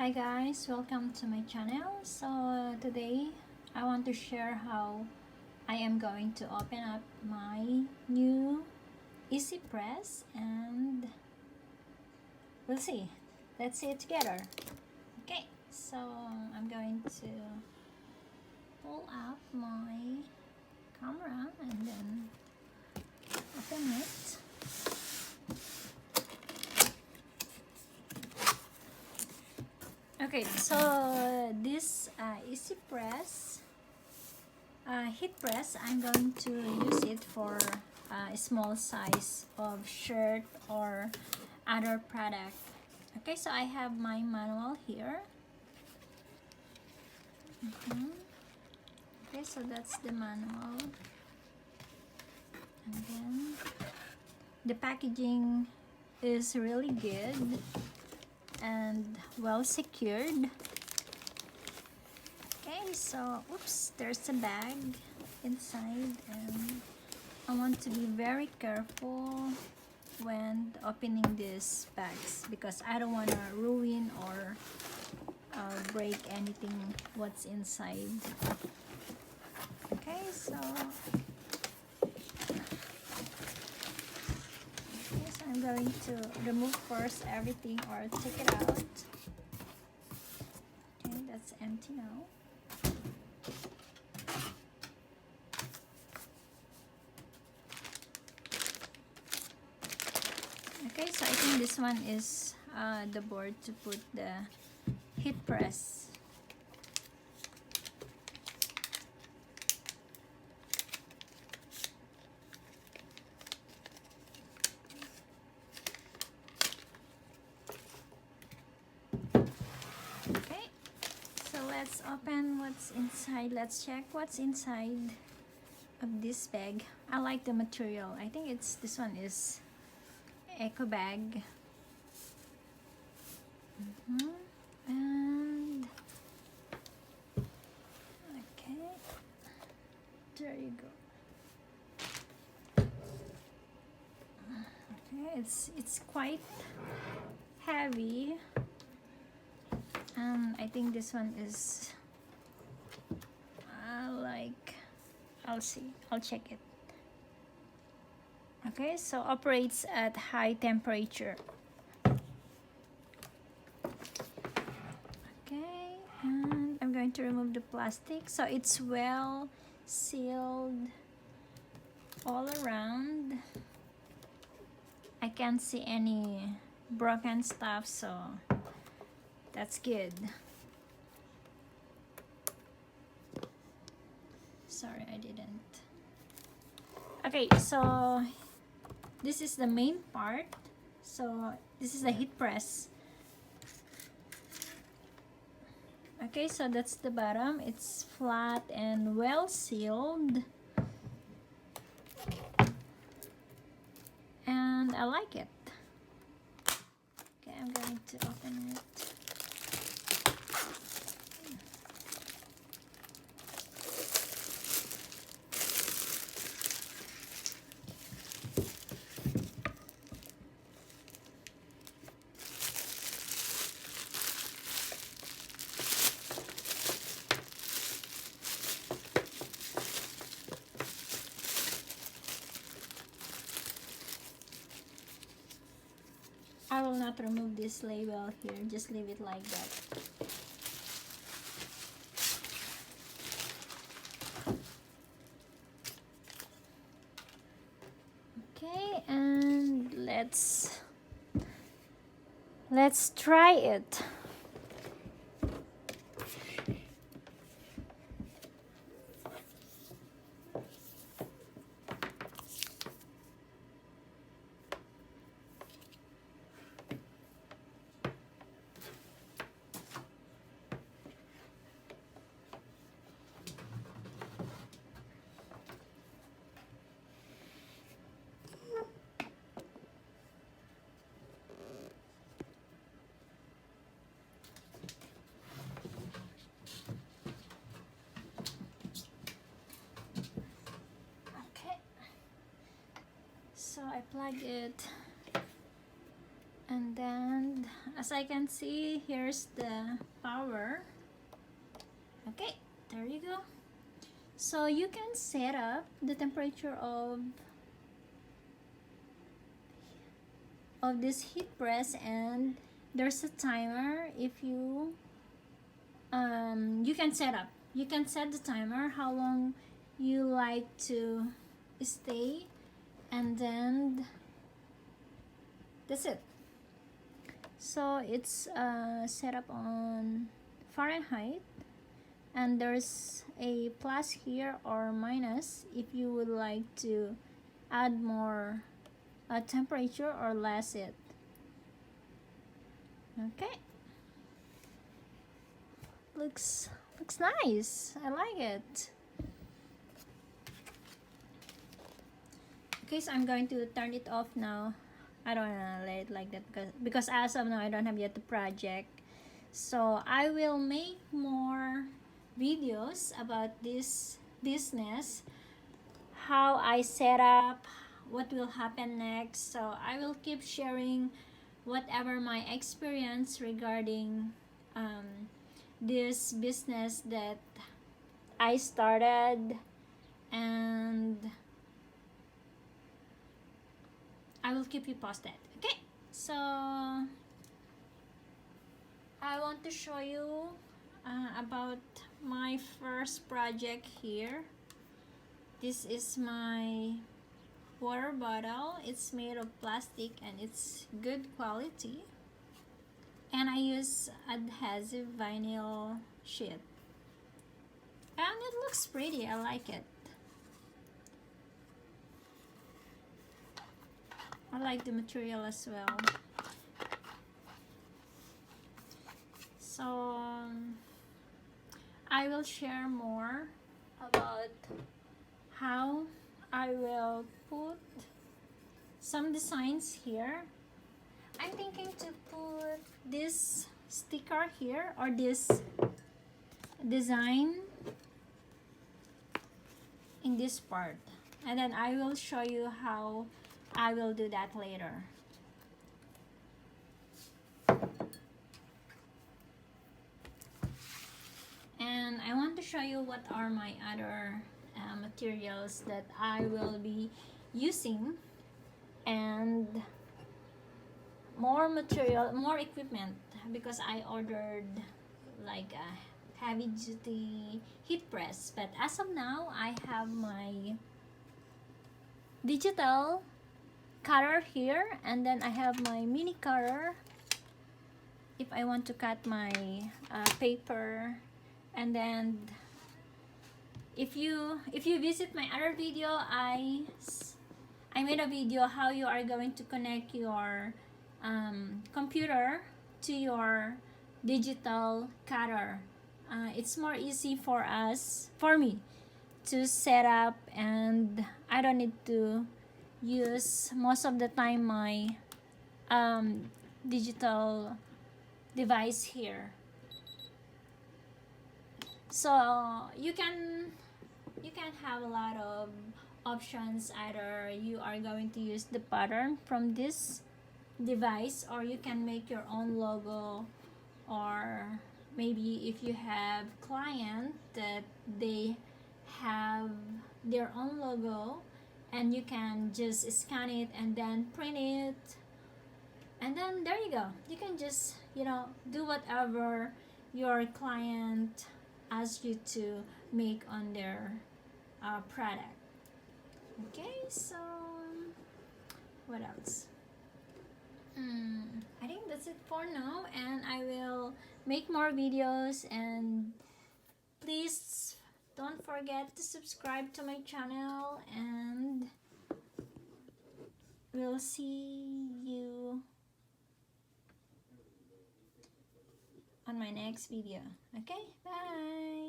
Hi guys, welcome to my channel. So today I want to share how I am going to open up my new Easy Press, and we'll see. Let's see it together. Okay, so I'm going to pull out my camera and then open it. Okay, so this Easy Press heat press, I'm going to use it for a small size of shirt or other product. Okay, so I have my manual here. Okay, so that's the manual, and then the packaging is really good and well secured. Okay, so oops, there's a bag inside, and I want to be very careful when opening these bags because I don't want to ruin or break anything what's inside. Okay, so I'm going to remove first everything or take it out. Okay, that's empty now. Okay, so I think this one is the board to put the heat press. Okay, so let's open what's inside. Let's check what's inside of this bag. I like the material. I think it's this one is eco bag. And okay, there you go. Okay, it's quite heavy, and I think this one is I'll see, I'll check it. Okay, so operates at high temperature. Okay, and I'm going to remove the plastic. So it's well sealed all around. I can't see any broken stuff, so that's good. Sorry, I didn't. Okay, so this is the main part. So this is the heat press. Okay, so that's the bottom. It's flat and well sealed, and I like it. Okay, I'm going to open it. I will not remove this label here, just leave it like that. Okay, and let's try it. So I plug it And then as I can see, here's the power. Okay, there you go. So you can set up the temperature of this heat press, and there's a timer. If you you can set the timer how long you like to stay, and then that's it. So it's set up on Fahrenheit, and there's a plus here or minus if you would like to add more temperature or less it. Okay, looks nice. I like it. Okay, so I'm going to turn it off now. I don't wanna let it like that because as of now I don't have yet the project. So I will make more videos about this business, how I set up, what will happen next. So I will keep sharing whatever my experience regarding this business that I started, and I will keep you posted. Okay, so I want to show you about my first project here. This is my water bottle. It's made of plastic and it's good quality, and I use adhesive vinyl sheet, and it looks pretty. I like it. I like the material as well. So I will share more about how I will put some designs here. I'm thinking to put this sticker here or this design in this part, and then I will show you how I will do that later. And I want to show you what are my other materials that I will be using, and more material, more equipment, because I ordered like a heavy duty heat press. But as of now I have my digital cutter here, and then I have my mini cutter if I want to cut my paper. And then if you visit my other video, I made a video how you are going to connect your computer to your digital cutter. It's more easy for me to set up, and I don't need to use most of the time my digital device here. So you can have a lot of options. Either you are going to use the pattern from this device, or you can make your own logo, or maybe if you have client that they have their own logo, and you can just scan it and then print it, and then there you go. You can just do whatever your client asks you to make on their product. Okay, so what else? I think that's it for now, and I will make more videos, and please don't forget to subscribe to my channel, and we'll see you on my next video. Okay, bye.